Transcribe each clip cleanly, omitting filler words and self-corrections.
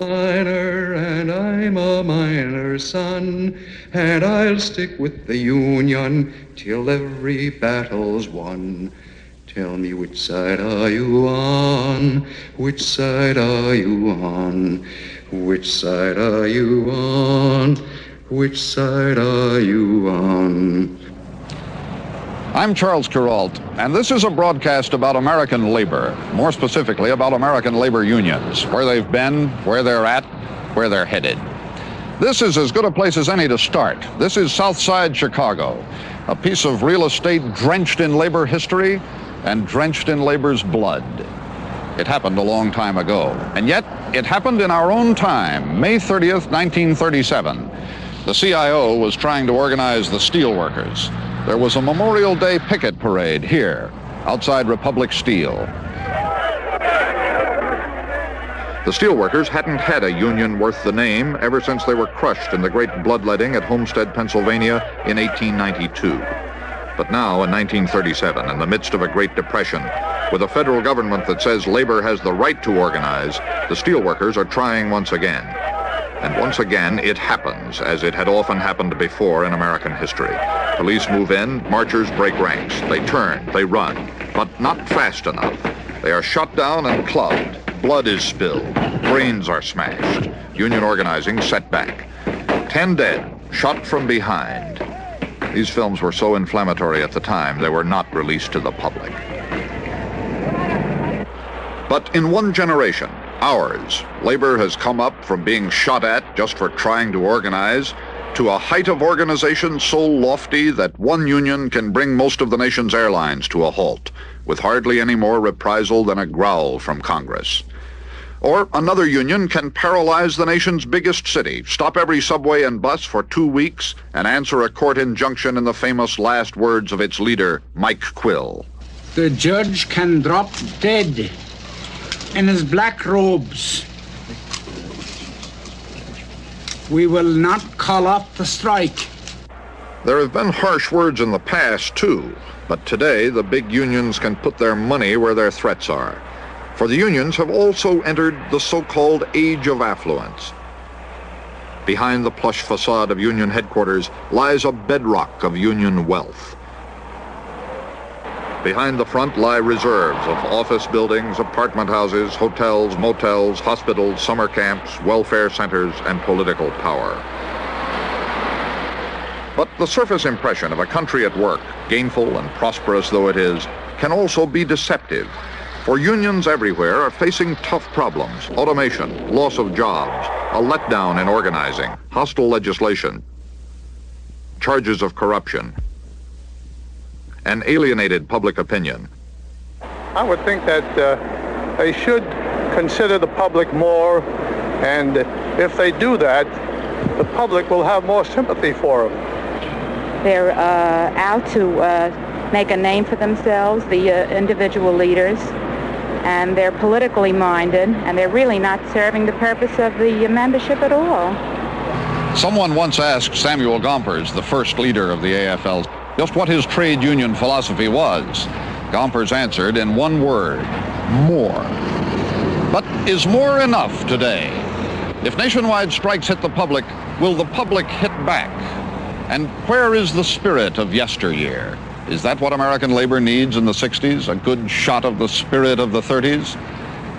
Miner, and I'm a miner's son, and I'll stick with the Union till every battle's won. Tell me which side are you on? Which side are you on? Which side are you on? Which side are you on? I'm Charles Kuralt, and this is a broadcast about American labor, more specifically about American labor unions, where they've been, where they're at, where they're headed. This is as good a place as any to start. This is Southside Chicago, a piece of real estate drenched in labor history and drenched in labor's blood. It happened a long time ago, and yet it happened in our own time, May 30th, 1937. The CIO was trying to organize the steelworkers. There was a Memorial Day picket parade here, outside Republic Steel. The steelworkers hadn't had a union worth the name ever since they were crushed in the great bloodletting at Homestead, Pennsylvania in 1892. But now, in 1937, in the midst of a Great Depression, with a federal government that says labor has the right to organize, the steelworkers are trying once again. And once again, it happens, as it had often happened before in American history. Police move in, marchers break ranks. They turn, they run, but not fast enough. They are shot down and clubbed. Blood is spilled. Brains are smashed. Union organizing set back. 10 dead, shot from behind. These films were so inflammatory at the time, they were not released to the public. But in one generation, ours, labor has come up from being shot at just for trying to organize to a height of organization so lofty that one union can bring most of the nation's airlines to a halt, with hardly any more reprisal than a growl from Congress. Or another union can paralyze the nation's biggest city, stop every subway and bus for 2 weeks, and answer a court injunction in the famous last words of its leader, Mike Quill. The judge can drop dead in his black robes. We will not call off the strike. There have been harsh words in the past, too, but today the big unions can put their money where their threats are. For the unions have also entered the so-called age of affluence. Behind the plush facade of union headquarters lies a bedrock of union wealth. Behind the front lie reserves of office buildings, apartment houses, hotels, motels, hospitals, summer camps, welfare centers, and political power. But the surface impression of a country at work, gainful and prosperous though it is, can also be deceptive. For unions everywhere are facing tough problems: automation, loss of jobs, a letdown in organizing, hostile legislation, charges of corruption, and alienated public opinion. I would think that they should consider the public more, and if they do that, the public will have more sympathy for them. They're out to make a name for themselves, the individual leaders, and they're politically minded, and they're really not serving the purpose of the membership at all. Someone once asked Samuel Gompers, the first leader of the AFL, just what his trade union philosophy was. Gompers answered in one word: more. But is more enough today? If nationwide strikes hit the public, will the public hit back? And where is the spirit of yesteryear? Is that what American labor needs in the 60s? A good shot of the spirit of the 30s?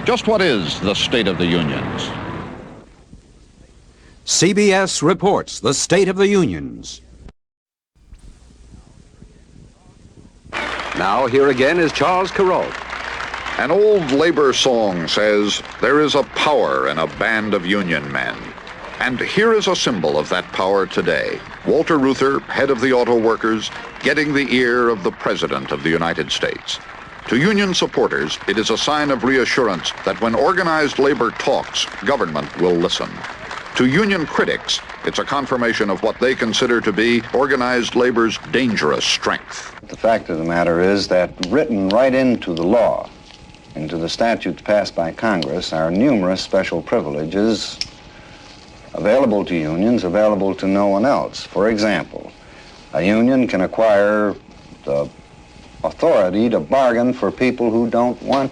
Just what is the state of the unions? CBS reports the State of the Unions. Now, here again is Charles Kuralt. An old labor song says, "There is a power in a band of union men." And here is a symbol of that power today. Walter Reuther, head of the auto workers, getting the ear of the President of the United States. To union supporters, it is a sign of reassurance that when organized labor talks, government will listen. To union critics, it's a confirmation of what they consider to be organized labor's dangerous strength. The fact of the matter is that written right into the law, into the statutes passed by Congress, are numerous special privileges available to unions, available to no one else. For example, a union can acquire the authority to bargain for people who don't want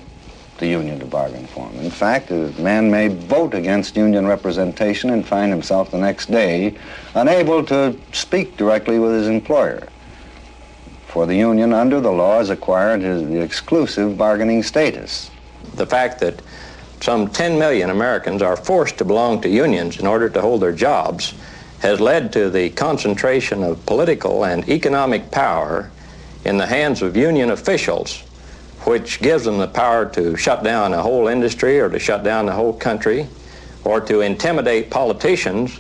the union to bargain for him. In fact, a man may vote against union representation and find himself the next day unable to speak directly with his employer. For the union, under the law, has acquired the exclusive bargaining status. The fact that some 10 million Americans are forced to belong to unions in order to hold their jobs has led to the concentration of political and economic power in the hands of union officials, which gives them the power to shut down a whole industry or to shut down the whole country or to intimidate politicians.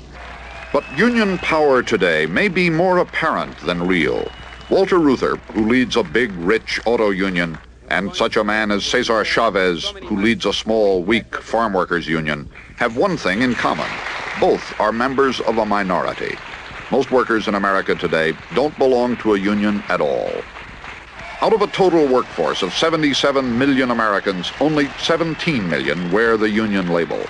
But union power today may be more apparent than real. Walter Reuther, who leads a big, rich auto union, and such a man as Cesar Chavez, who leads a small, weak farm workers union, have one thing in common. Both are members of a minority. Most workers in America today don't belong to a union at all. Out of a total workforce of 77 million Americans, only 17 million wear the union label.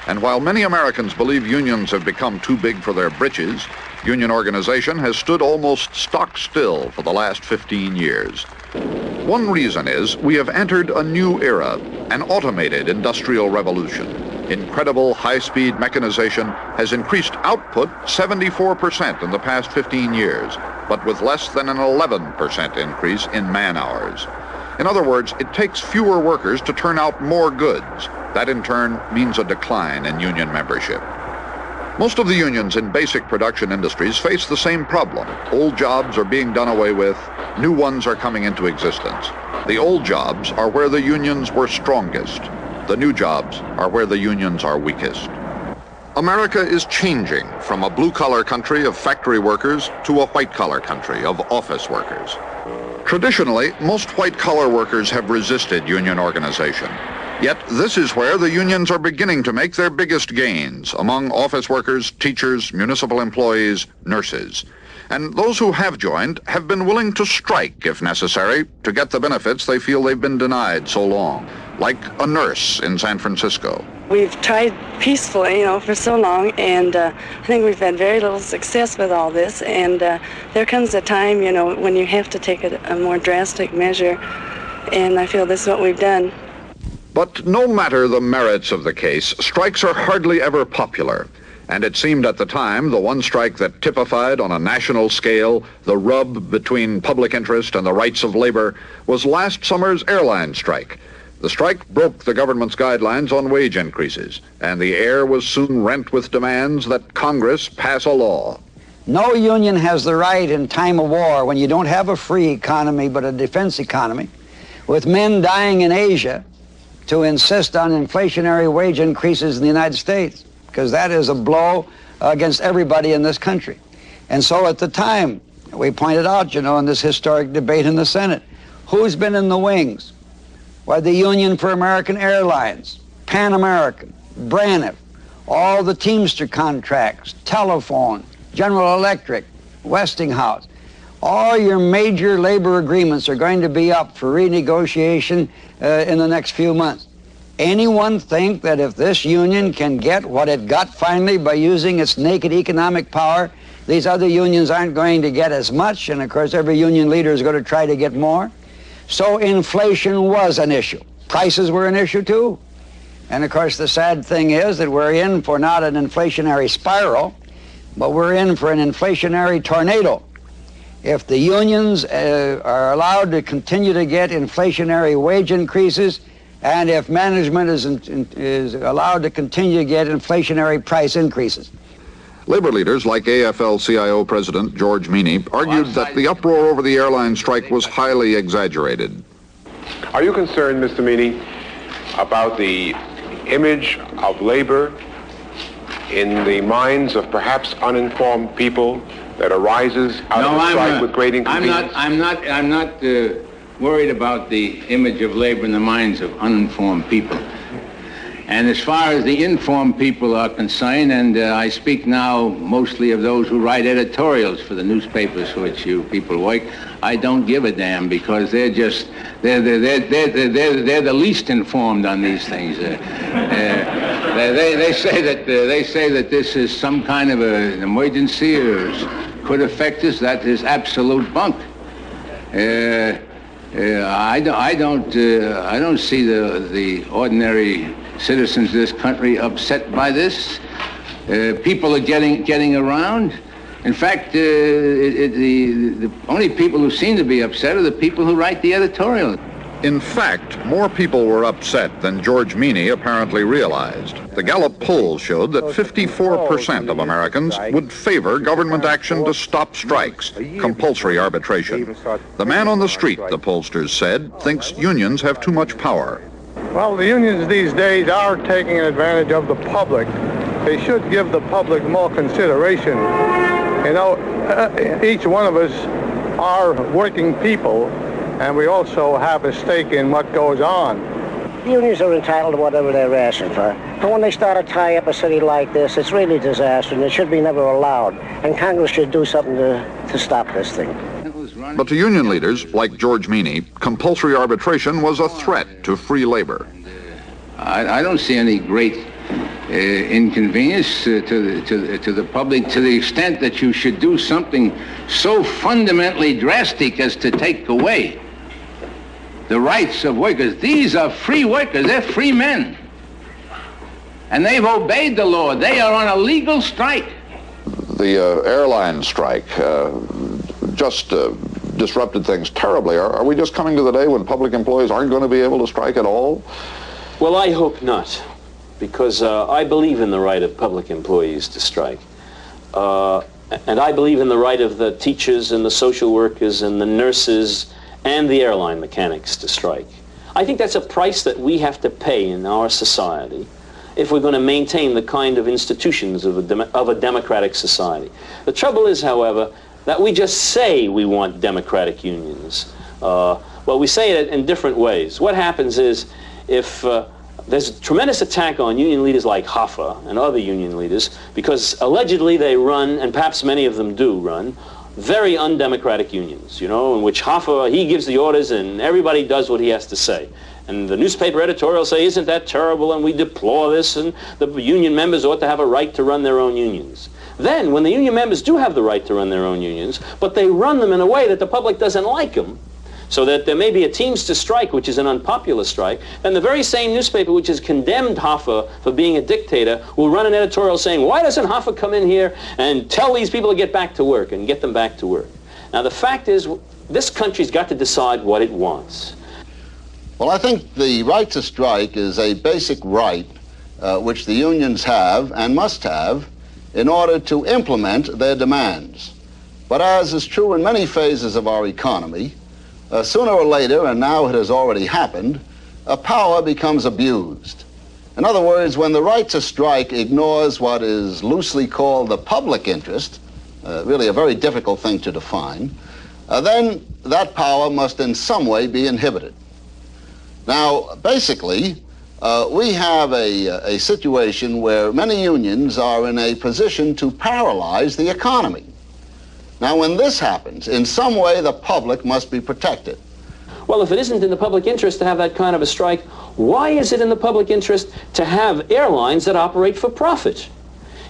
And while many Americans believe unions have become too big for their britches, union organization has stood almost stock still for the last 15 years. One reason is we have entered a new era, an automated industrial revolution. Incredible high-speed mechanization has increased output 74% in the past 15 years, but with less than an 11% increase in man-hours. In other words, it takes fewer workers to turn out more goods. That in turn means a decline in union membership. Most of the unions in basic production industries face the same problem. Old jobs are being done away with, new ones are coming into existence. The old jobs are where the unions were strongest. The new jobs are where the unions are weakest. America is changing from a blue-collar country of factory workers to a white-collar country of office workers. Traditionally, most white-collar workers have resisted union organization. Yet this is where the unions are beginning to make their biggest gains among office workers, teachers, municipal employees, nurses. And those who have joined have been willing to strike, if necessary, to get the benefits they feel they've been denied so long, like a nurse in San Francisco. We've tried peacefully, for so long, and I think we've had very little success with all this. And there comes a time, when you have to take a more drastic measure, and I feel this is what we've done. But no matter the merits of the case, strikes are hardly ever popular. And it seemed at the time the one strike that typified on a national scale the rub between public interest and the rights of labor was last summer's airline strike. The strike broke the government's guidelines on wage increases, and the air was soon rent with demands that Congress pass a law. No union has the right in time of war, when you don't have a free economy but a defense economy, with men dying in Asia, to insist on inflationary wage increases in the United States, because that is a blow against everybody in this country. And so at the time, we pointed out, in this historic debate in the Senate, who's been in the wings? Why, the Union for American Airlines, Pan American, Braniff, all the Teamster contracts, Telephone, General Electric, Westinghouse. All your major labor agreements are going to be up for renegotiation in the next few months. Anyone think that if this union can get what it got finally by using its naked economic power, these other unions aren't going to get as much? And of course, every union leader is going to try to get more. So inflation was an issue. Prices were an issue too. And of course, the sad thing is that we're in for not an inflationary spiral, but we're in for an inflationary tornado. If the unions are allowed to continue to get inflationary wage increases, and if management is allowed to continue to get inflationary price increases. Labor leaders like AFL-CIO President George Meany argued that the uproar over the airline strike was highly exaggerated. Are you concerned, Mr. Meany, about the image of labor in the minds of perhaps uninformed people that arises out of the strike with great inconvenience? I'm not worried about the image of labor in the minds of uninformed people. And as far as the informed people are concerned, and I speak now mostly of those who write editorials for the newspapers for which you people work, I don't give a damn, because they're the least informed on these things. They say that this is some kind of an emergency or could affect us. That is absolute bunk. I don't see the ordinary citizens of this country upset by this. People are getting around. In fact, the only people who seem to be upset are the people who write the editorial. In fact, more people were upset than George Meany apparently realized. The Gallup poll showed that 54% of Americans would favor government action to stop strikes, compulsory arbitration. The man on the street, the pollsters said, thinks unions have too much power. Well, the unions these days are taking advantage of the public. They should give the public more consideration. You know, each one of us are working people, and we also have a stake in what goes on. Unions are entitled to whatever they're asking for. But when they start to tie up a city like this, it's really disaster, and it should be never allowed. And Congress should do something to stop this thing. But to union leaders, like George Meany, compulsory arbitration was a threat to free labor. I don't see any great inconvenience to the public to the extent that you should do something so fundamentally drastic as to take away the rights of workers. These are free workers. They're free men. And they've obeyed the law. They are on a legal strike. The airline strike just disrupted things terribly. Are we just coming to the day when public employees aren't going to be able to strike at all? Well, I hope not, because I believe in the right of public employees to strike. And I believe in the right of the teachers and the social workers and the nurses and the airline mechanics to strike. I think that's a price that we have to pay in our society if we're going to maintain the kind of institutions of a democratic society. The trouble is, however, that we just say we want democratic unions. Well, we say it in different ways. What happens is, if there's a tremendous attack on union leaders like Hoffa and other union leaders, because allegedly they run, and perhaps many of them do run, very undemocratic unions, you know, in which Hoffa, he gives the orders and everybody does what he has to say. And the newspaper editorials say, isn't that terrible, and we deplore this, and the union members ought to have a right to run their own unions. Then, when the union members do have the right to run their own unions, but they run them in a way that the public doesn't like them, so that there may be a Teamsters strike, which is an unpopular strike, then the very same newspaper which has condemned Hoffa for being a dictator will run an editorial saying, why doesn't Hoffa come in here and tell these people to get back to work and get them back to work? Now, the fact is, this country's got to decide what it wants. Well, I think the right to strike is a basic right which the unions have and must have in order to implement their demands. But as is true in many phases of our economy, sooner or later, and now it has already happened, power becomes abused. In other words, when the right to strike ignores what is loosely called the public interest, really a very difficult thing to define, then that power must in some way be inhibited. Now, basically, we have a situation where many unions are in a position to paralyze the economy. Now, when this happens, in some way the public must be protected. Well, if it isn't in the public interest to have that kind of a strike, why is it in the public interest to have airlines that operate for profit?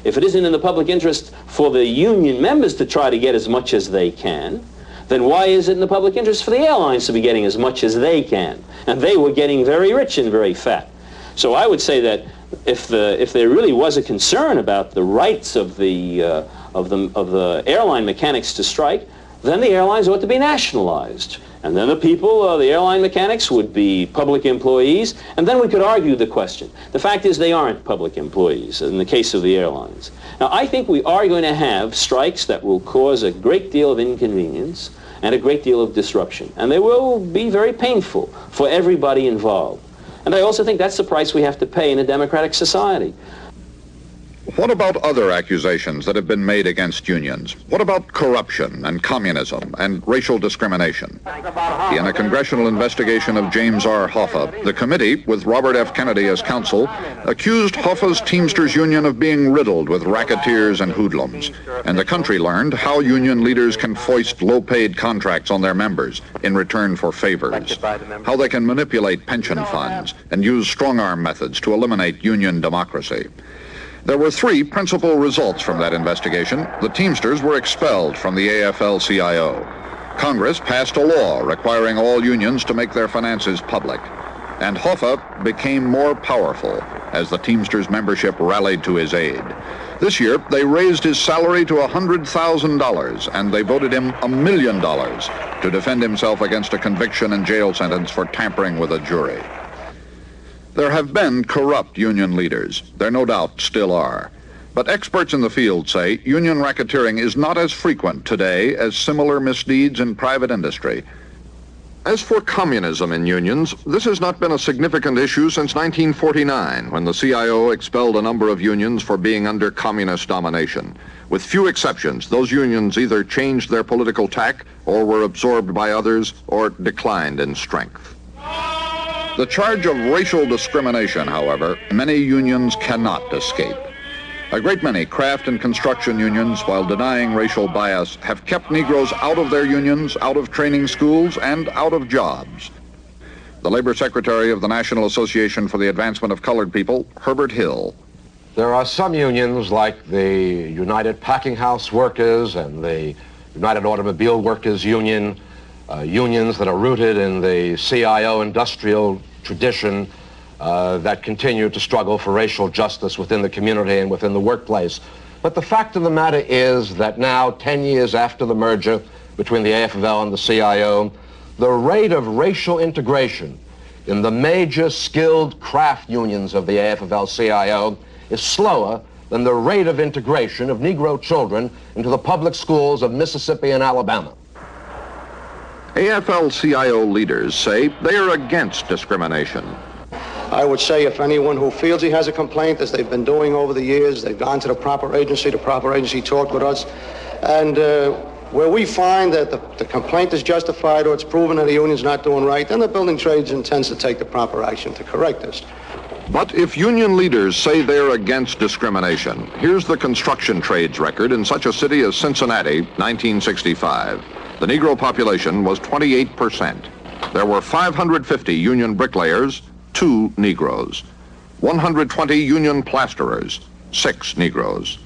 If it isn't in the public interest for the union members to try to get as much as they can, then why is it in the public interest for the airlines to be getting as much as they can? And they were getting very rich and very fat. So I would say that if there really was a concern about the rights of the airline mechanics to strike, then the airlines ought to be nationalized. And then the people, the airline mechanics, would be public employees, and then we could argue the question. The fact is they aren't public employees in the case of the airlines. Now, I think we are going to have strikes that will cause a great deal of inconvenience and a great deal of disruption. And they will be very painful for everybody involved. And I also think that's the price we have to pay in a democratic society. What about other accusations that have been made against unions? What about corruption and communism and racial discrimination? In a congressional investigation of James R. Hoffa, the committee, with Robert F. Kennedy as counsel, accused Hoffa's Teamsters Union of being riddled with racketeers and hoodlums. And the country learned how union leaders can foist low-paid contracts on their members in return for favors, how they can manipulate pension funds and use strong-arm methods to eliminate union democracy. There were three principal results from that investigation. The Teamsters were expelled from the AFL-CIO. Congress passed a law requiring all unions to make their finances public, and Hoffa became more powerful as the Teamsters membership rallied to his aid. This year, they raised his salary to $100,000, and they voted him $1 million to defend himself against a conviction and jail sentence for tampering with a jury. There have been corrupt union leaders. There no doubt still are. But experts in the field say union racketeering is not as frequent today as similar misdeeds in private industry. As for communism in unions, this has not been a significant issue since 1949, when the CIO expelled a number of unions for being under communist domination. With few exceptions, those unions either changed their political tack or were absorbed by others or declined in strength. The charge of racial discrimination, however, many unions cannot escape. A great many craft and construction unions, while denying racial bias, have kept Negroes out of their unions, out of training schools, and out of jobs. The Labor Secretary of the National Association for the Advancement of Colored People, Herbert Hill. There are some unions like the United Packing House Workers and the United Automobile Workers Union, unions that are rooted in the CIO industrial tradition, that continue to struggle for racial justice within the community and within the workplace. But the fact of the matter is that now, 10 years after the merger between the AFL and the CIO, the rate of racial integration in the major skilled craft unions of the AFL-CIO is slower than the rate of integration of Negro children into the public schools of Mississippi and Alabama. AFL-CIO leaders say they are against discrimination. I would say if anyone who feels he has a complaint, as they've been doing over the years, they've gone to the proper agency talked with us, and where we find that the complaint is justified or it's proven that the union's not doing right, then the building trades intends to take the proper action to correct this. But if union leaders say they're against discrimination, here's the construction trades record in such a city as Cincinnati, 1965. The Negro population was 28%. There were 550 union bricklayers, 2 Negroes, 120 union plasterers, 6 Negroes,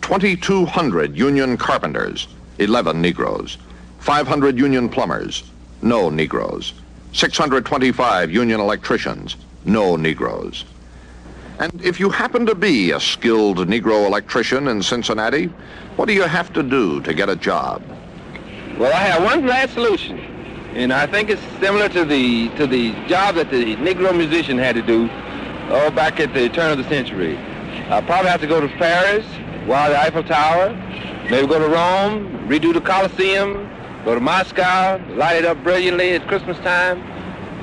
2,200 union carpenters, 11 Negroes, 500 union plumbers, no Negroes, 625 union electricians, no Negroes. And if you happen to be a skilled Negro electrician in Cincinnati, what do you have to do to get a job? Well, I have one last solution. And I think it's similar to the job that the Negro musician had to do back at the turn of the century. I probably have to go to Paris, walk the Eiffel Tower, maybe go to Rome, redo the Colosseum, go to Moscow, light it up brilliantly at Christmas time,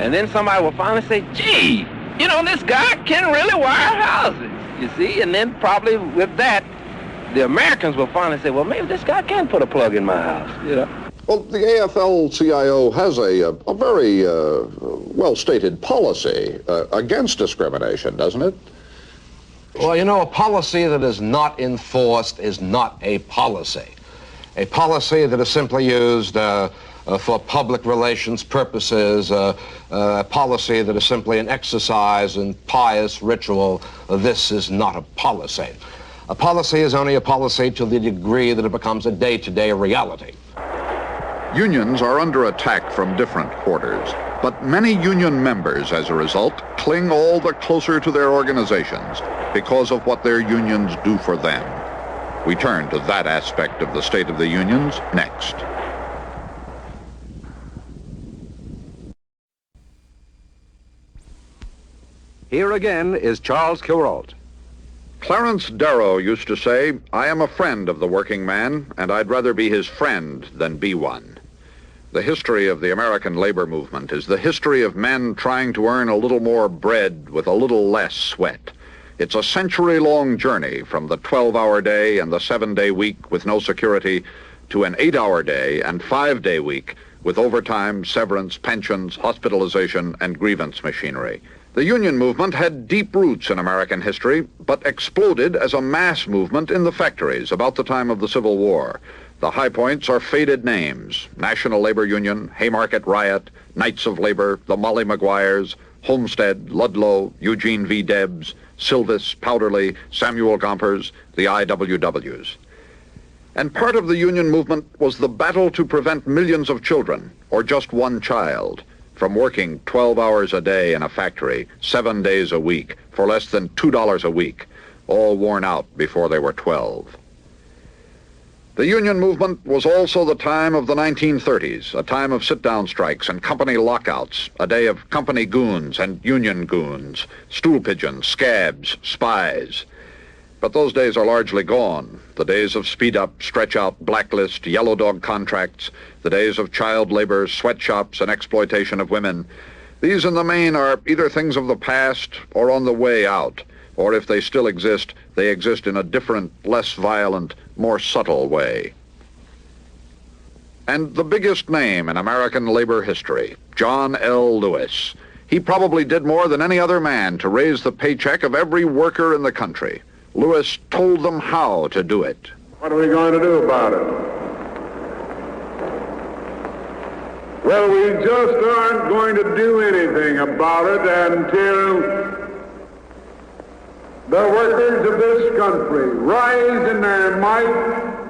and then somebody will finally say, gee, you know, this guy can really wire houses, you see? And then probably with that, the Americans will finally say, well, maybe this guy can put a plug in my house, you know? Well, the AFL-CIO has a very well-stated policy against discrimination, doesn't it? Well, you know, a policy that is not enforced is not a policy. A policy that is simply used for public relations purposes, a policy that is simply an exercise in pious ritual, this is not a policy. A policy is only a policy to the degree that it becomes a day-to-day reality. Unions are under attack from different quarters, but many union members, as a result, cling all the closer to their organizations because of what their unions do for them. We turn to that aspect of the state of the unions next. Here again is Charles Kuralt. Clarence Darrow used to say, I am a friend of the working man, and I'd rather be his friend than be one. The history of the American labor movement is the history of men trying to earn a little more bread with a little less sweat. It's a century-long journey from the 12-hour day and the 7-day week with no security to an 8-hour day and 5-day week with overtime, severance, pensions, hospitalization, and grievance machinery. The union movement had deep roots in American history, but exploded as a mass movement in the factories about the time of the Civil War. The high points are faded names: National Labor Union, Haymarket Riot, Knights of Labor, the Molly Maguires, Homestead, Ludlow, Eugene V. Debs, Silvis, Powderly, Samuel Gompers, the IWWs. And part of the union movement was the battle to prevent millions of children, or just one child, from working 12 hours a day in a factory, 7 days a week, for less than $2 a week, all worn out before they were 12. The union movement was also the time of the 1930s, a time of sit-down strikes and company lockouts, a day of company goons and union goons, stool pigeons, scabs, spies. But those days are largely gone. The days of speed-up, stretch-out, blacklist, yellow dog contracts, the days of child labor, sweatshops, and exploitation of women. These in the main are either things of the past or on the way out, or if they still exist, they exist in a different, less violent, more subtle way. And the biggest name in American labor history, John L. Lewis. He probably did more than any other man to raise the paycheck of every worker in the country. Lewis told them how to do it. What are we going to do about it? Well, we just aren't going to do anything about it until the workers of this country rise in their might,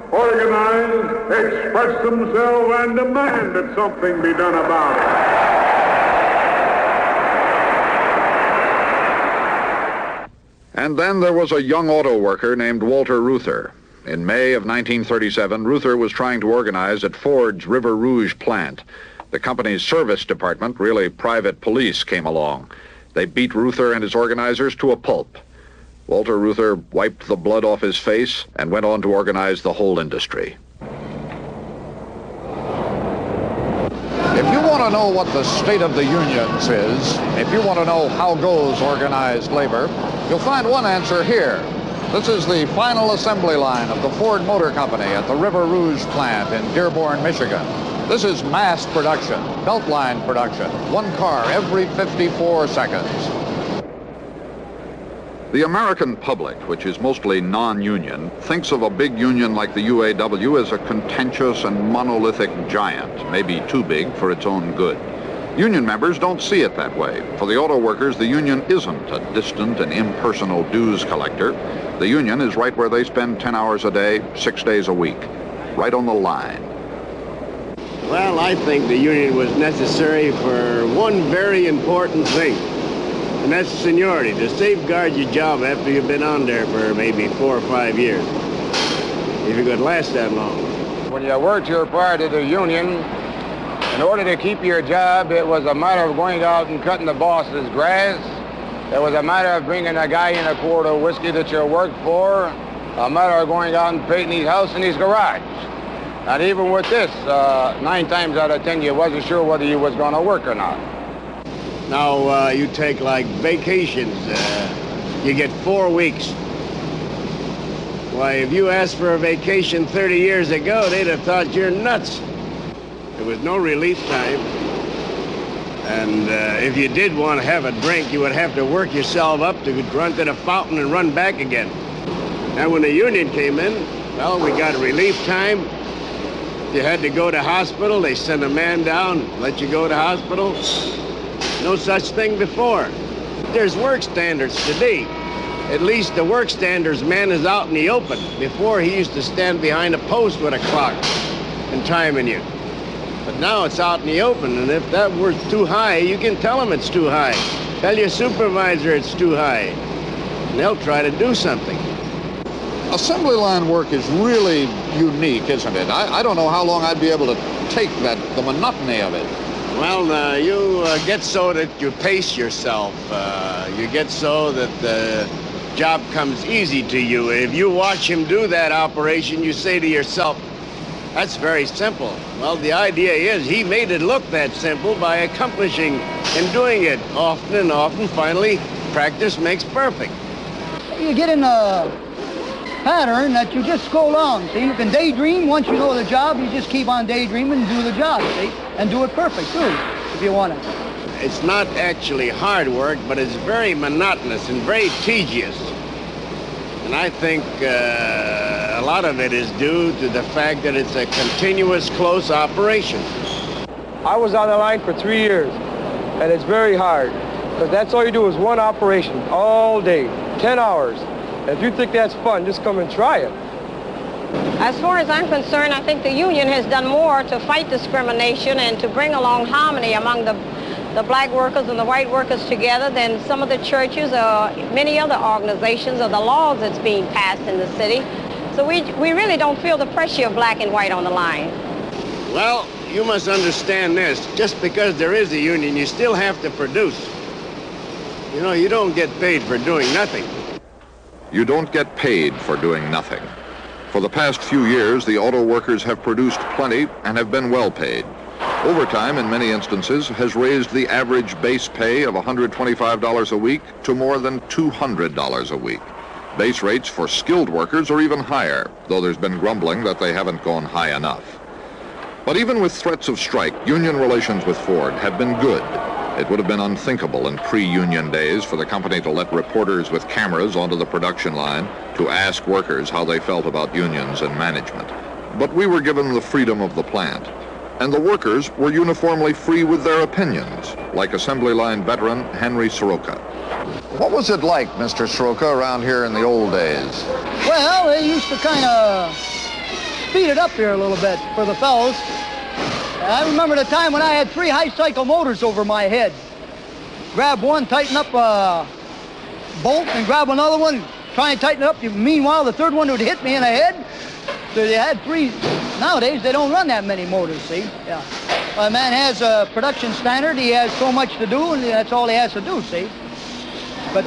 organize, express themselves, and demand that something be done about it. And then there was a young auto worker named Walter Reuther. In May of 1937, Reuther was trying to organize at Ford's River Rouge plant. The company's service department, really private police, came along. They beat Reuther and his organizers to a pulp. Walter Reuther wiped the blood off his face and went on to organize the whole industry. If you want to know what the state of the unions is, if you want to know how goes organized labor, you'll find one answer here. This is the final assembly line of the Ford Motor Company at the River Rouge plant in Dearborn, Michigan. This is mass production, beltline production, one car every 54 seconds. The American public, which is mostly non-union, thinks of a big union like the UAW as a contentious and monolithic giant, maybe too big for its own good. Union members don't see it that way. For the auto workers, the union isn't a distant and impersonal dues collector. The union is right where they spend 10 hours a day, 6 days a week, right on the line. Well, I think the union was necessary for one very important thing. And that's seniority, to safeguard your job after you've been on there for maybe 4 or 5 years, if you could last that long. When you worked your part of the union, in order to keep your job, it was a matter of going out and cutting the boss's grass. It was a matter of bringing a guy in a quart of whiskey that you worked for, a matter of going out and painting his house and his garage. And even with this, 9 times out of 10, you wasn't sure whether you was going to work or not. Now, you take like vacations, you get 4 weeks. Why, if you asked for a vacation 30 years ago, they'd have thought you're nuts. There was no relief time. And if you did want to have a drink, you would have to work yourself up to run to the fountain and run back again. Now, when the union came in, well, we got relief time. If you had to go to hospital, they sent a man down, let you go to hospital. No such thing before. There's work standards today. At least the work standards man is out in the open. Before, he used to stand behind a post with a clock and timing you. But now it's out in the open, and if that were too high, you can tell them it's too high. Tell your supervisor it's too high, and they'll try to do something. Assembly line work is really unique, isn't it? I don't know how long I'd be able to take the monotony of it. Well, you get so that you pace yourself. You get so that the job comes easy to you. If you watch him do that operation, you say to yourself, that's very simple. Well, the idea is he made it look that simple by accomplishing and doing it often and often. Finally, practice makes perfect. You get in a pattern that you just go along. See, you can daydream. Once you know the job, you just keep on daydreaming and do the job, see? And do it perfect, too, if you want it. It's not actually hard work, but it's very monotonous and very tedious. And I think a lot of it is due to the fact that it's a continuous, close operation. I was on the line for 3 years, and it's very hard, because that's all you do is one operation all day, 10 hours. And if you think that's fun, just come and try it. As far as I'm concerned, I think the union has done more to fight discrimination and to bring along harmony among the black workers and the white workers together than some of the churches or many other organizations or the laws that's being passed in the city. So we really don't feel the pressure of black and white on the line. Well, you must understand this. Just because there is a union, you still have to produce. You know, you don't get paid for doing nothing. You don't get paid for doing nothing. For the past few years, the auto workers have produced plenty and have been well paid. Overtime, in many instances, has raised the average base pay of $125 a week to more than $200 a week. Base rates for skilled workers are even higher, though there's been grumbling that they haven't gone high enough. But even with threats of strike, union relations with Ford have been good. It would have been unthinkable in pre-union days for the company to let reporters with cameras onto the production line to ask workers how they felt about unions and management. But we were given the freedom of the plant, and the workers were uniformly free with their opinions, like assembly line veteran Henry Soroka. What was it like, Mr. Soroka, around here in the old days? Well, they used to kind of speed it up here a little bit for the fellows. I remember the time when I had 3 high-cycle motors over my head. Grab one, tighten up a bolt, and grab another one, try and tighten it up. Meanwhile, the third one would hit me in the head. So they had 3. Nowadays, they don't run that many motors, see? Yeah. A man has a production standard. He has so much to do, and that's all he has to do, see? But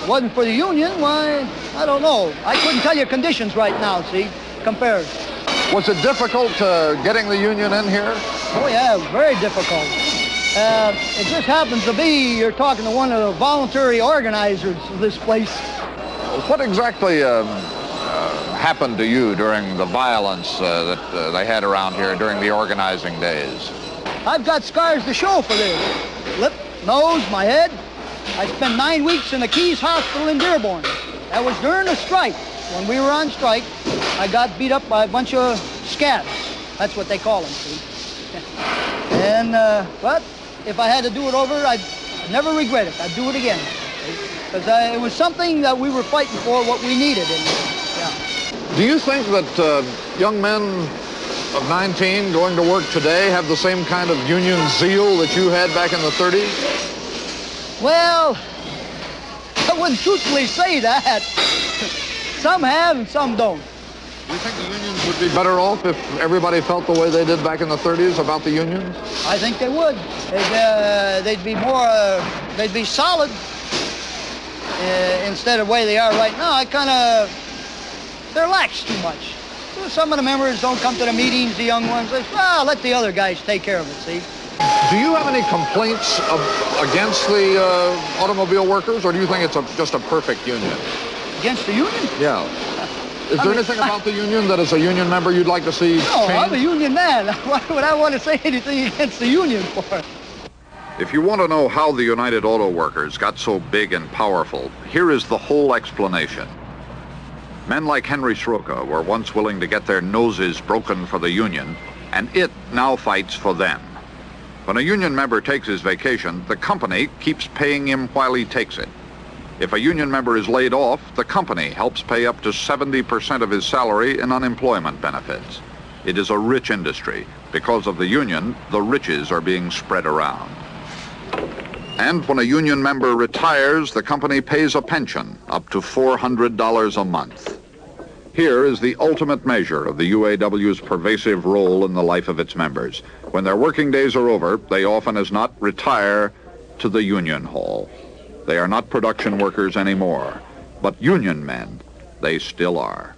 wasn't for the union, why, I don't know. I couldn't tell you conditions right now, see, compared. Was it difficult getting the union in here? Oh, yeah, very difficult. It just happens to be you're talking to one of the voluntary organizers of this place. What exactly happened to you during the violence that they had around here during the organizing days? I've got scars to show for this. Lip, nose, my head. I spent 9 weeks in the Keys Hospital in Dearborn. That was during the strike. When we were on strike, I got beat up by a bunch of scabs. That's what they call them, see? And, but if I had to do it over, I'd never regret it. I'd do it again. Because it was something that we were fighting for, what we needed. Yeah. Do you think that young men of 19 going to work today have the same kind of union zeal that you had back in the 30s? Well, I wouldn't truthfully say that. Some have and some don't. Do you think the unions would be better off if everybody felt the way they did back in the 30s about the unions? I think they would. They'd be more, they'd be solid instead of the way they are right now. They're lax too much. Some of the members don't come to the meetings, the young ones. They say, well, let the other guys take care of it, see? Do you have any complaints against the automobile workers, or do you think it's just a perfect union? Against the union? Yeah. Is there anything about the union that as a union member you'd like to see No, change? I'm a union man. Why would I want to say anything against the union for? If you want to know how the United Auto Workers got so big and powerful, here is the whole explanation. Men like Henry Soroka were once willing to get their noses broken for the union, and it now fights for them. When a union member takes his vacation, the company keeps paying him while he takes it. If a union member is laid off, the company helps pay up to 70% of his salary in unemployment benefits. It is a rich industry. Because of the union, the riches are being spread around. And when a union member retires, the company pays a pension up to $400 a month. Here is the ultimate measure of the UAW's pervasive role in the life of its members. When their working days are over, they often as not retire to the union hall. They are not production workers anymore, but union men, they still are.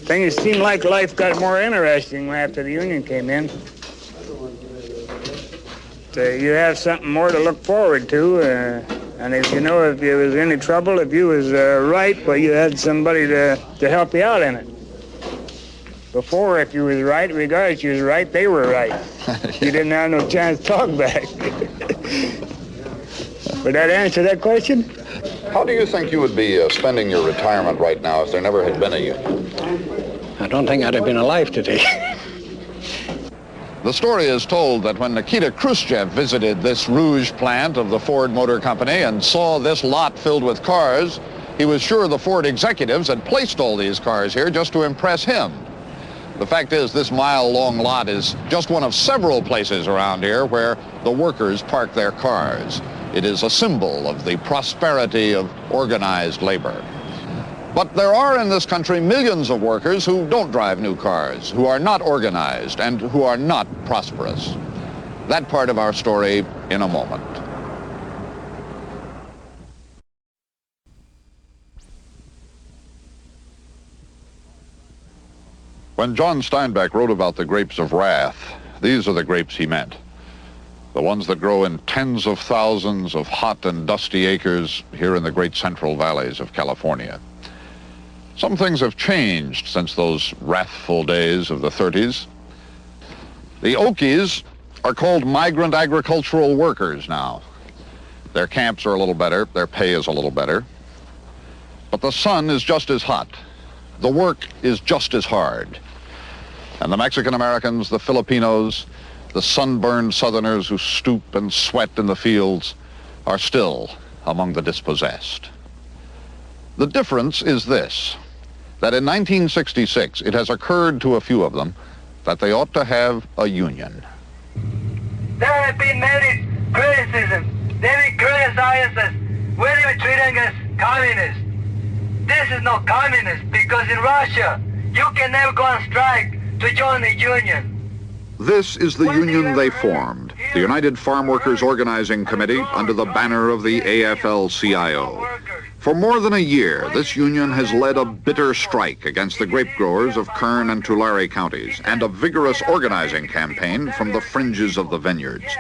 Things seemed like life got more interesting after the union came in. So you have something more to look forward to, and if there was any trouble, if you was right, well, you had somebody to help you out in it. Before, if you was right, regardless you was right, they were right. You didn't have no chance to talk back. Would that answer that question? How do you think you would be spending your retirement right now if there never had been a union? I don't think I'd have been alive today. The story is told that when Nikita Khrushchev visited this Rouge plant of the Ford Motor Company and saw this lot filled with cars, He was sure the Ford executives had placed all these cars here just to impress him. The fact is, this mile-long lot is just one of several places around here where the workers park their cars. It is a symbol of the prosperity of organized labor. But there are in this country millions of workers who don't drive new cars, who are not organized, and who are not prosperous. That part of our story in a moment. When John Steinbeck wrote about the grapes of wrath, these are the grapes he meant. The ones that grow in tens of thousands of hot and dusty acres here in the great central valleys of California. Some things have changed since those wrathful days of the 30s. The Okies are called migrant agricultural workers now. Their camps are a little better, their pay is a little better. But the sun is just as hot. The work is just as hard. And the Mexican Americans, the Filipinos, the sunburned Southerners who stoop and sweat in the fields are still among the dispossessed. The difference is this, that in 1966 it has occurred to a few of them that they ought to have a union. There have been many criticisms. They've been criticizing us. We're even treating us communists. This is not communist because in Russia you can never go on strike to join the union. This is the union they formed, the United Farm Workers Organizing Committee, under the banner of the AFL-CIO. For more than a year, this union has led a bitter strike against the grape growers of Kern and Tulare counties, and a vigorous organizing campaign from the fringes of the vineyards.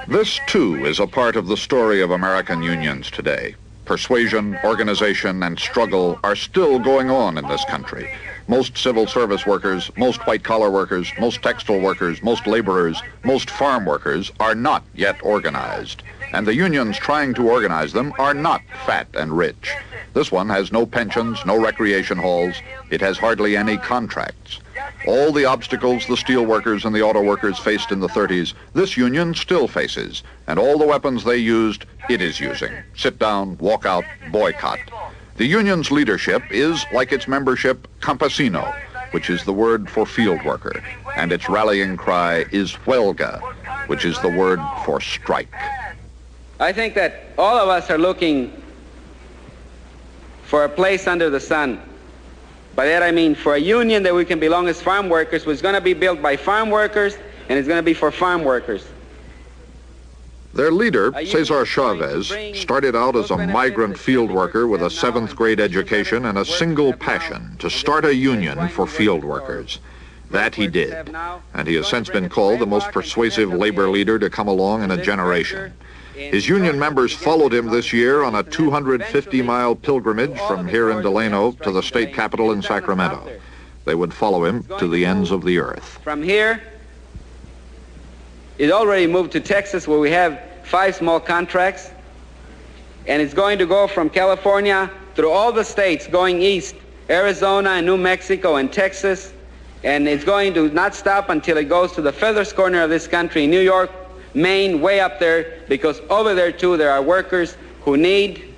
This, too, is a part of the story of American unions today. Persuasion, organization, and struggle are still going on in this country. Most civil service workers, most white-collar workers, most textile workers, most laborers, most farm workers are not yet organized. And the unions trying to organize them are not fat and rich. This one has no pensions, no recreation halls. It has hardly any contracts. All the obstacles the steel workers and the auto workers faced in the 30s, this union still faces. And all the weapons they used, it is using. Sit down, walk out, boycott. The union's leadership is, like its membership, campesino, which is the word for field worker. And its rallying cry is huelga, which is the word for strike. I think that all of us are looking for a place under the sun. By that I mean for a union that we can belong as farm workers, which is going to be built by farm workers, and it's going to be for farm workers. Their leader, Cesar Chavez, started out as a migrant field worker with a 7th grade education and a single passion to start a union for field workers. That he did, and he has since been called the most persuasive labor leader to come along in a generation. His union members followed him this year on a 250-mile pilgrimage from here in Delano to the state capitol in Sacramento. They would follow him to the ends of the earth. From here, it already moved to Texas, where we have 5 small contracts, and it's going to go from California through all the states going east, Arizona and New Mexico and Texas, and it's going to not stop until it goes to the furthest corner of this country, New York, Maine, way up there, because over there too there are workers who need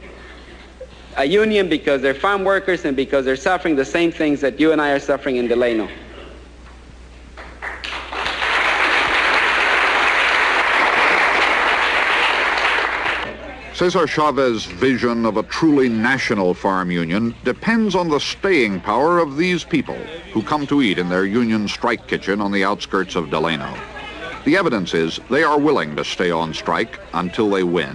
a union because they're farm workers and because they're suffering the same things that you and I are suffering in Delano. Cesar Chavez's vision of a truly national farm union depends on the staying power of these people who come to eat in their union strike kitchen on the outskirts of Delano. The evidence is they are willing to stay on strike until they win.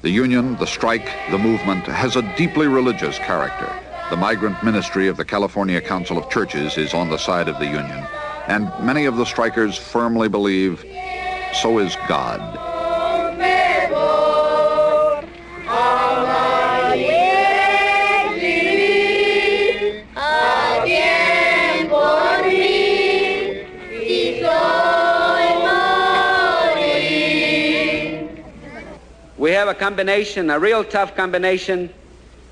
The union, the strike, the movement has a deeply religious character. The migrant ministry of the California Council of Churches is on the side of the union, and many of the strikers firmly believe so is God. We have a combination, a real tough combination,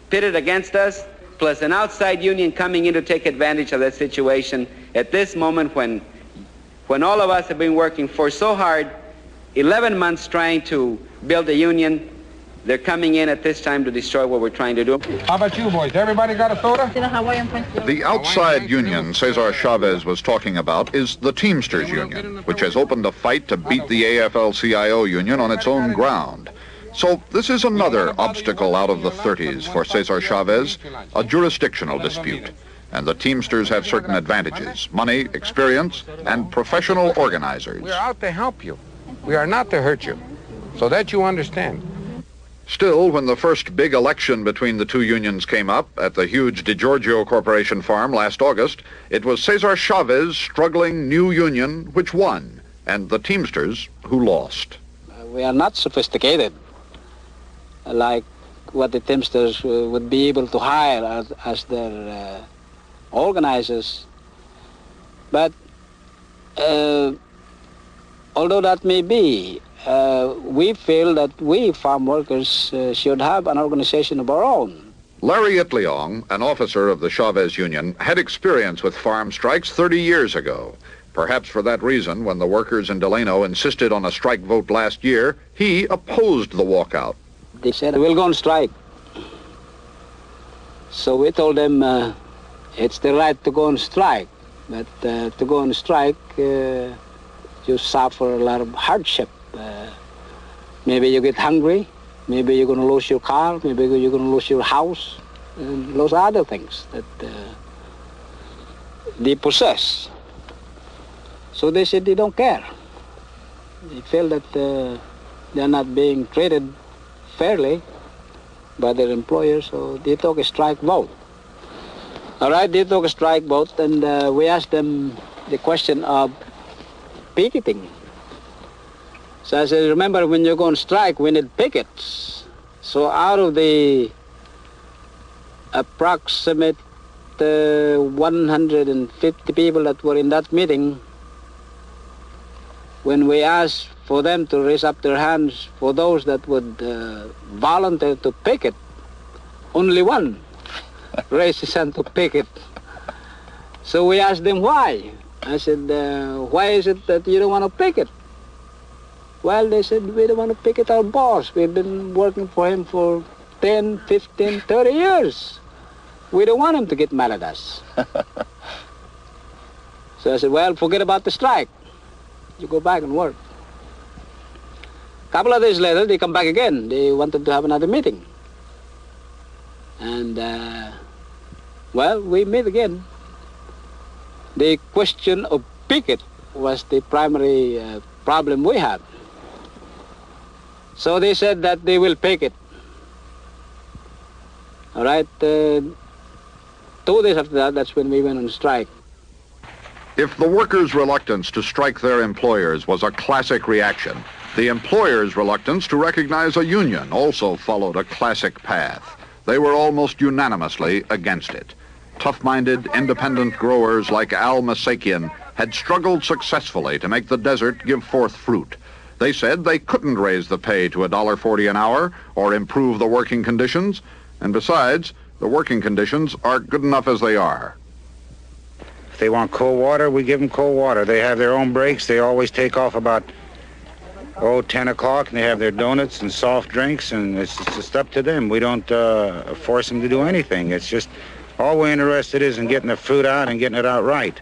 pitted against us. plus an outside union coming in to take advantage of that situation at this moment when all of us have been working for so hard, 11 months trying to build a union. They're coming in at this time to destroy what we're trying to do. How about you boys? Everybody got a soda? The outside union Cesar Chavez was talking about is the Teamsters Union, which has opened a fight to beat the AFL-CIO union on its own ground. So this is another obstacle out of the 30s for Cesar Chavez, a jurisdictional dispute. And the Teamsters have certain advantages: money, experience, and professional organizers. We're out to help you. We are not to hurt you, so that you understand. Still, when the first big election between the two unions came up at the huge DiGiorgio Corporation farm last August, it was Cesar Chavez's struggling new union which won, and the Teamsters who lost. We are not sophisticated like what the Teamsters would be able to hire as their organizers. But although that may be, we feel that we farm workers should have an organization of our own. Larry Itliong, an officer of the Chavez Union, had experience with farm strikes 30 years ago. Perhaps for that reason, when the workers in Delano insisted on a strike vote last year, he opposed the walkout. They said, we'll go on strike. So we told them it's the right to go on strike, but to go on strike, you suffer a lot of hardship. Maybe you get hungry, maybe you're going to lose your car, maybe you're going to lose your house, and those other things that they possess. So they said they don't care. They feel that they're not being treated fairly by their employers, so they took a strike vote. All right, they took a strike vote, and we asked them the question of picketing. So I said, remember, when you go on strike, we need pickets. So out of the approximate 150 people that were in that meeting, when we asked for them to raise up their hands for those that would volunteer to picket, only one raised his hand to picket. So we asked them why. I said, why is it that you don't want to picket? Well, they said, we don't want to picket our boss. We've been working for him for 10, 15, 30 years. We don't want him to get mad at us. So I said, well, forget about the strike. You go back and work. A couple of days later, they come back again. They wanted to have another meeting. And, well, we meet again. The question of picket was the primary problem we had. So they said that they will picket. All right, 2 days after that, that's when we went on strike. If the workers' reluctance to strike their employers was a classic reaction, the employers' reluctance to recognize a union also followed a classic path. They were almost unanimously against it. Tough-minded, independent growers like Al Masakian had struggled successfully to make the desert give forth fruit. They said they couldn't raise the pay to $1.40 an hour or improve the working conditions, and besides, the working conditions are good enough as they are. If they want cold water, we give them cold water. They have their own breaks. They always take off about 10 o'clock, and they have their donuts and soft drinks, and it's just up to them. We don't force them to do anything. It's just all we're interested is in getting the fruit out and getting it out right.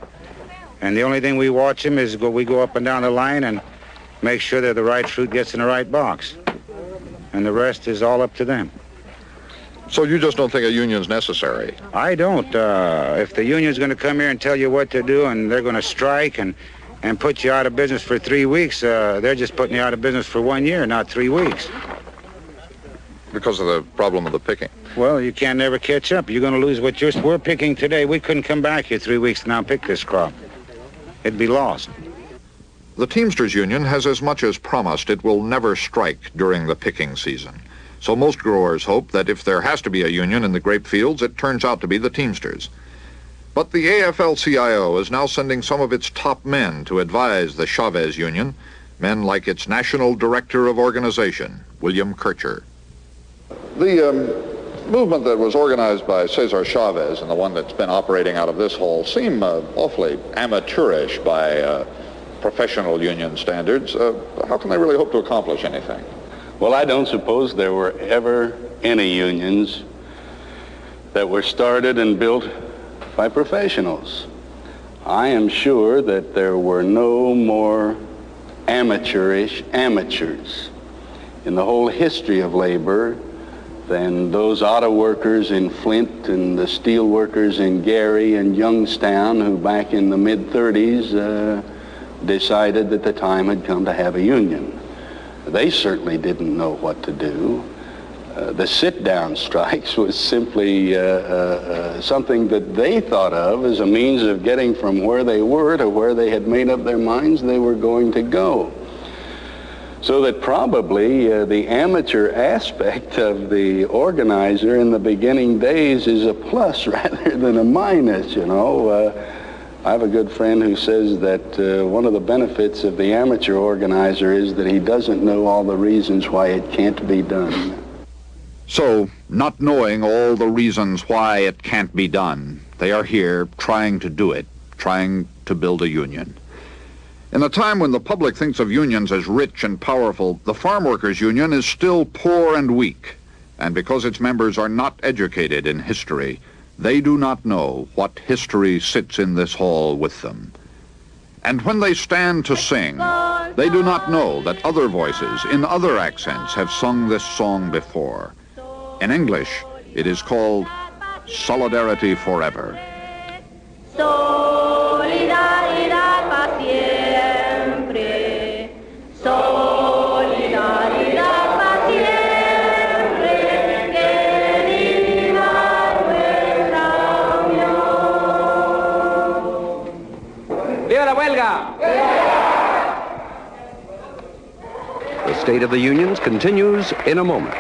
And the only thing we watch them is we go up and down the line and make sure that the right fruit gets in the right box. And the rest is all up to them. So you just don't think a union's necessary? I don't. If the union's going to come here and tell you what to do and they're going to strike and put you out of business for 3 weeks, they're just putting you out of business for 1 year, not 3 weeks. Because of the problem of the picking? Well, you can't never catch up. You're going to lose what we're picking today. We couldn't come back here 3 weeks to now pick this crop. It'd be lost. The Teamsters Union has as much as promised it will never strike during the picking season. So most growers hope that if there has to be a union in the grape fields, it turns out to be the Teamsters. But the AFL-CIO is now sending some of its top men to advise the Chavez Union, men like its National Director of Organization, William Kircher. The movement that was organized by Cesar Chavez and the one that's been operating out of this hall seem awfully amateurish by professional union standards. How can they really hope to accomplish anything? Well, I don't suppose there were ever any unions that were started and built by professionals. I am sure that there were no more amateurish amateurs in the whole history of labor than those auto workers in Flint and the steel workers in Gary and Youngstown who back in the mid-30s decided that the time had come to have a union. They certainly didn't know what to do. The sit-down strikes was simply something that they thought of as a means of getting from where they were to where they had made up their minds they were going to go. So that probably the amateur aspect of the organizer in the beginning days is a plus rather than a minus, you know. I have a good friend who says that one of the benefits of the amateur organizer is that he doesn't know all the reasons why it can't be done. So, not knowing all the reasons why it can't be done, they are here trying to do it, trying to build a union. In a time when the public thinks of unions as rich and powerful, the Farm Workers Union is still poor and weak. And because its members are not educated in history, they do not know what history sits in this hall with them. And when they stand to sing, they do not know that other voices in other accents have sung this song before. In English, it is called Solidarity Forever. Solidaridad pa' siempre. Solidaridad pa' siempre. Que viva nuestra unión. ¡Viva la huelga! The State of the Unions continues in a moment.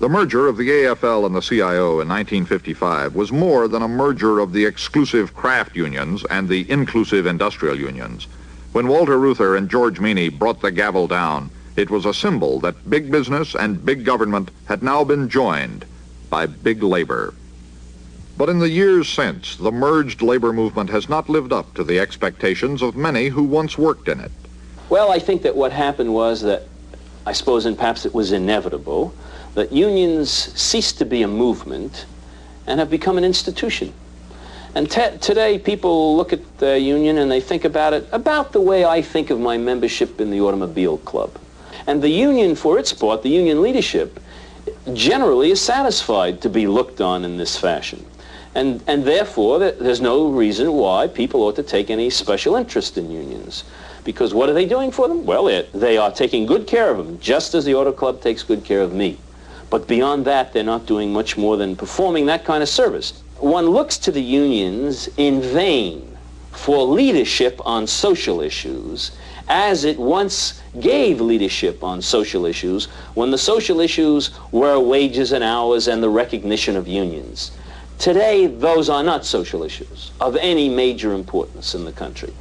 The merger of the AFL and the CIO in 1955 was more than a merger of the exclusive craft unions and the inclusive industrial unions. When Walter Reuther and George Meany brought the gavel down, it was a symbol that big business and big government had now been joined by big labor. But in the years since, the merged labor movement has not lived up to the expectations of many who once worked in it. Well, I think that what happened was that, I suppose, and perhaps it was inevitable, that unions ceased to be a movement and have become an institution. And today people look at the union and they think about it about the way I think of my membership in the Automobile Club. And the union, for its part, the union leadership, generally is satisfied to be looked on in this fashion. And therefore, there's no reason why people ought to take any special interest in unions. Because what are they doing for them? Well, they are taking good care of them, just as the Auto Club takes good care of me. But beyond that, they're not doing much more than performing that kind of service. One looks to the unions in vain for leadership on social issues, as it once gave leadership on social issues when the social issues were wages and hours and the recognition of unions. Today, those are not social issues of any major importance in the country.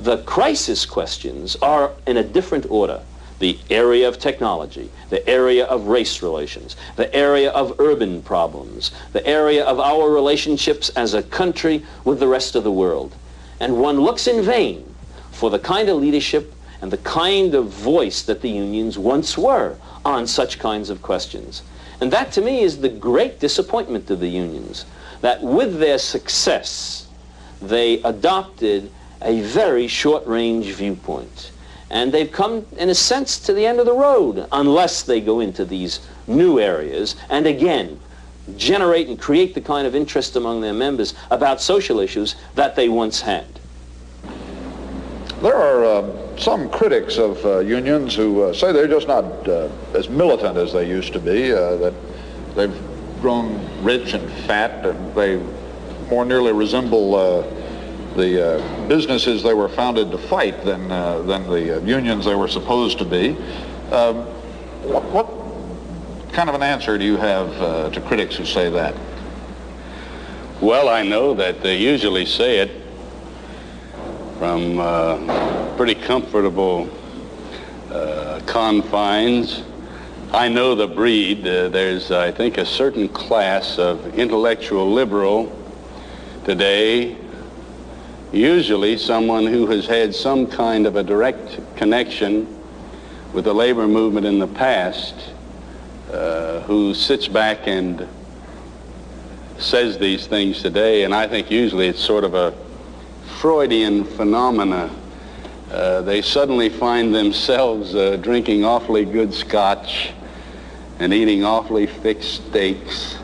The crisis questions are in a different order. The area of technology, the area of race relations, the area of urban problems, the area of our relationships as a country with the rest of the world. And one looks in vain for the kind of leadership and the kind of voice that the unions once were on such kinds of questions. And that, to me, is the great disappointment of the unions, that with their success, they adopted a very short-range viewpoint. And they've come, in a sense, to the end of the road, unless they go into these new areas and, again, generate and create the kind of interest among their members about social issues that they once had. There are some critics of unions who say they're just not as militant as they used to be, that they've grown rich and fat, and they more nearly resemble the businesses they were founded to fight than the unions they were supposed to be. What kind of an answer do you have to critics who say that? Well, I know that they usually say it from pretty comfortable confines. I know the breed. There's, I think, a certain class of intellectual liberal today, usually someone who has had some kind of a direct connection with the labor movement in the past, who sits back and says these things today, and I think usually it's sort of a Freudian phenomena. They suddenly find themselves drinking awfully good scotch and eating awfully thick steaks,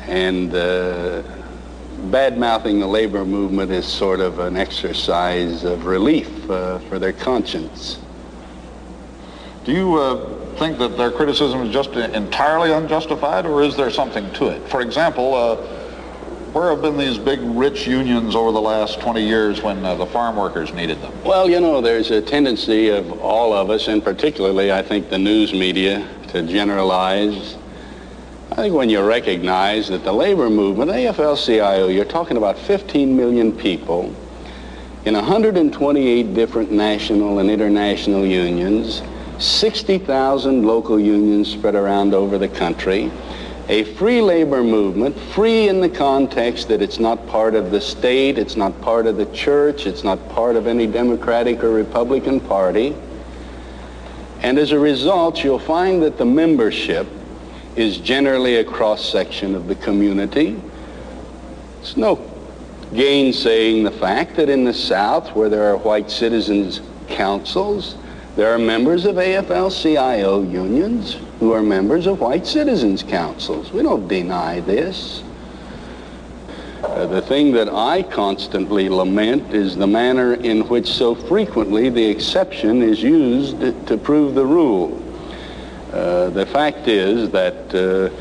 and bad-mouthing the labor movement is sort of an exercise of relief for their conscience. Do you think that their criticism is just entirely unjustified, or is there something to it? For example, where have been these big, rich unions over the last 20 years when the farm workers needed them? Well, you know, there's a tendency of all of us, and particularly, I think, the news media, to generalize. I think when you recognize that the labor movement, AFL-CIO, you're talking about 15 million people in 128 different national and international unions, 60,000 local unions spread around over the country, a free labor movement, free in the context that it's not part of the state, it's not part of the church, it's not part of any Democratic or Republican party. And as a result, you'll find that the membership is generally a cross-section of the community. It's no gainsaying the fact that in the South, where there are white citizens' councils, there are members of AFL-CIO unions who are members of white citizens' councils. We don't deny this. The thing that I constantly lament is the manner in which so frequently the exception is used to prove the rule. The fact is that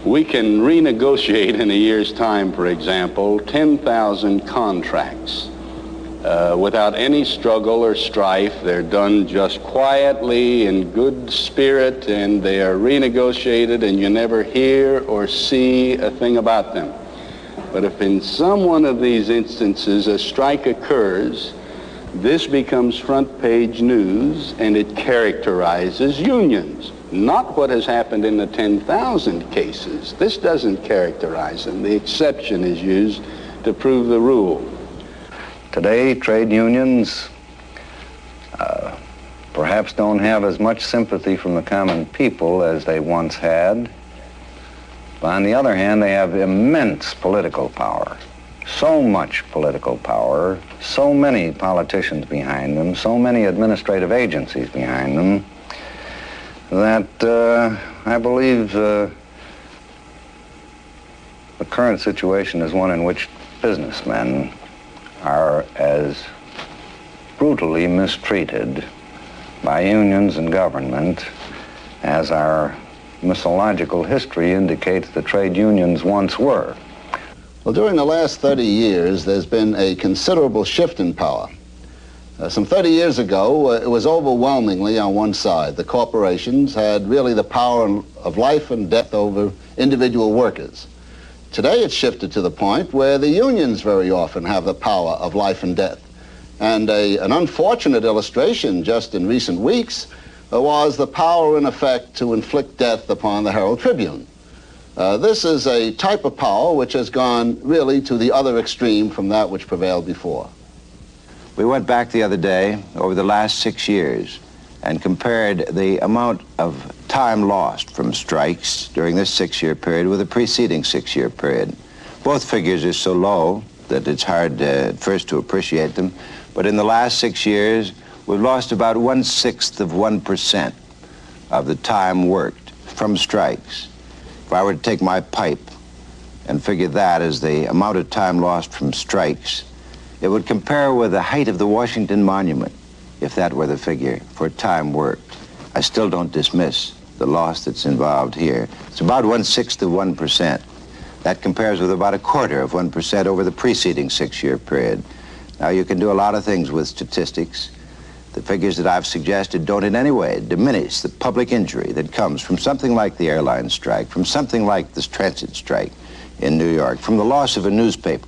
we can renegotiate in a year's time, for example, 10,000 contracts without any struggle or strife. They're done just quietly in good spirit, and they are renegotiated, and you never hear or see a thing about them. But if in some one of these instances a strike occurs, this becomes front page news, and it characterizes unions. Not what has happened in the 10,000 cases. This doesn't characterize them. The exception is used to prove the rule. Today, trade unions perhaps don't have as much sympathy from the common people as they once had. But on the other hand, they have immense political power. So much political power, so many politicians behind them, so many administrative agencies behind them, that I believe the current situation is one in which businessmen are as brutally mistreated by unions and government as our mythological history indicates the trade unions once were. Well, during the last 30 years, there's been a considerable shift in power. Some 30 years ago, it was overwhelmingly on one side. The corporations had really the power of life and death over individual workers. Today, it's shifted to the point where the unions very often have the power of life and death. And an unfortunate illustration just in recent weeks was the power, in effect, to inflict death upon the Herald Tribune. This is a type of power which has gone really to the other extreme from that which prevailed before. We went back the other day over the last 6 years and compared the amount of time lost from strikes during this 6-year period with the preceding 6-year period. Both figures are so low that it's hard at first to appreciate them, but in the last 6 years, we've lost about 1/6% of the time worked from strikes. If I were to take my pipe and figure that as the amount of time lost from strikes, it would compare with the height of the Washington Monument, if that were the figure for time worked. I still don't dismiss the loss that's involved here. It's about 1/6%. That compares with about 1/4% over the preceding 6-year period. Now, you can do a lot of things with statistics. The figures that I've suggested don't in any way diminish the public injury that comes from something like the airline strike, from something like this transit strike in New York, from the loss of a newspaper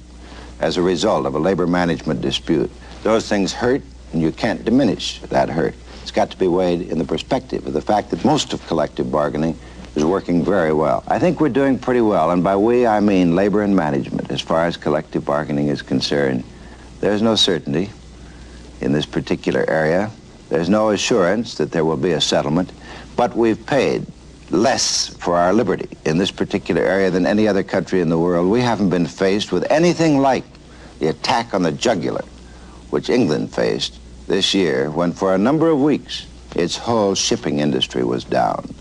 as a result of a labor management dispute, Those things hurt, and you can't diminish that hurt. It's got to be weighed in the perspective of the fact that most of collective bargaining is working very well. I think we're doing pretty well, and by we I mean labor and management. As far as collective bargaining is concerned, there's no certainty in this particular area. There's no assurance that there will be a settlement, but we've paid less for our liberty in this particular area than any other country in the world. We haven't been faced with anything like the attack on the jugular which England faced this year when for a number of weeks its whole shipping industry was down.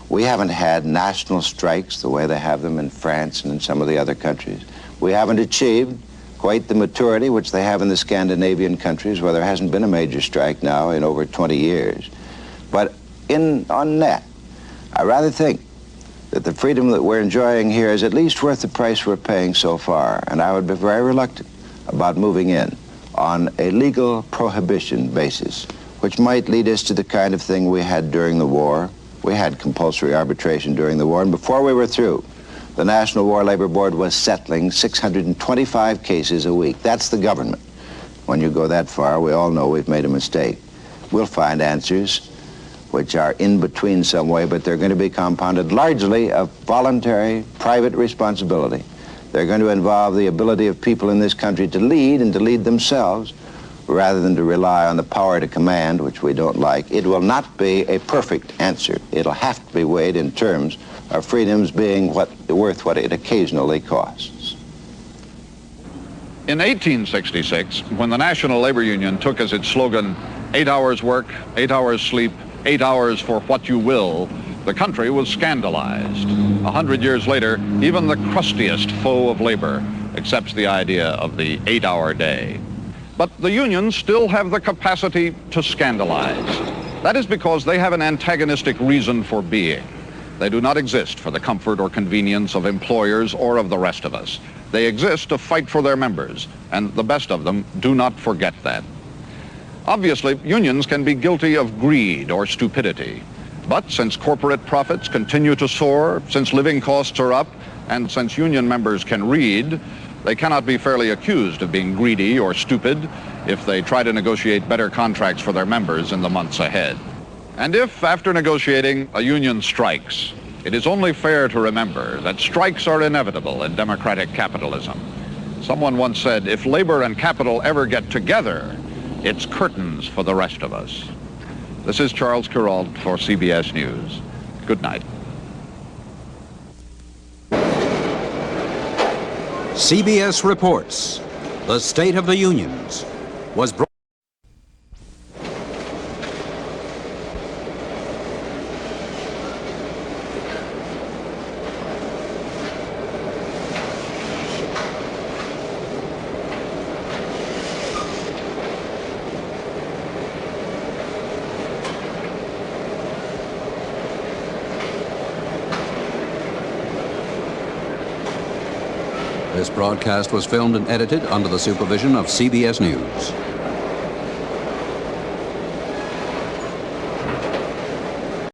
We haven't had national strikes the way they have them in France and in some of the other countries. We haven't achieved quite the maturity which they have in the Scandinavian countries, where there hasn't been a major strike now in over 20 years. But on net, I rather think that the freedom that we're enjoying here is at least worth the price we're paying so far, and I would be very reluctant about moving in on a legal prohibition basis, which might lead us to the kind of thing we had during the war. We had compulsory arbitration during the war, and before we were through, the National War Labor Board was settling 625 cases a week. That's the government. When you go that far, we all know we've made a mistake. We'll find answers which are in between some way, but they're going to be compounded largely of voluntary, private responsibility. They're going to involve the ability of people in this country to lead and to lead themselves, rather than to rely on the power to command, which we don't like. It will not be a perfect answer. It'll have to be weighed in terms of freedoms being worth what it occasionally costs. In 1866, when the National Labor Union took as its slogan, 8 hours work, 8 hours sleep, 8 hours for what you will, the country was scandalized. 100 years later, even the crustiest foe of labor accepts the idea of the 8-hour day. But the unions still have the capacity to scandalize. That is because they have an antagonistic reason for being. They do not exist for the comfort or convenience of employers or of the rest of us. They exist to fight for their members, and the best of them do not forget that. Obviously, unions can be guilty of greed or stupidity. But since corporate profits continue to soar, since living costs are up, and since union members can read, they cannot be fairly accused of being greedy or stupid if they try to negotiate better contracts for their members in the months ahead. And if, after negotiating, a union strikes, it is only fair to remember that strikes are inevitable in democratic capitalism. Someone once said, if labor and capital ever get together, it's curtains for the rest of us. This is Charles Kuralt for CBS News. Good night. CBS reports the State of the Unions was brought. This broadcast was filmed and edited under the supervision of CBS News.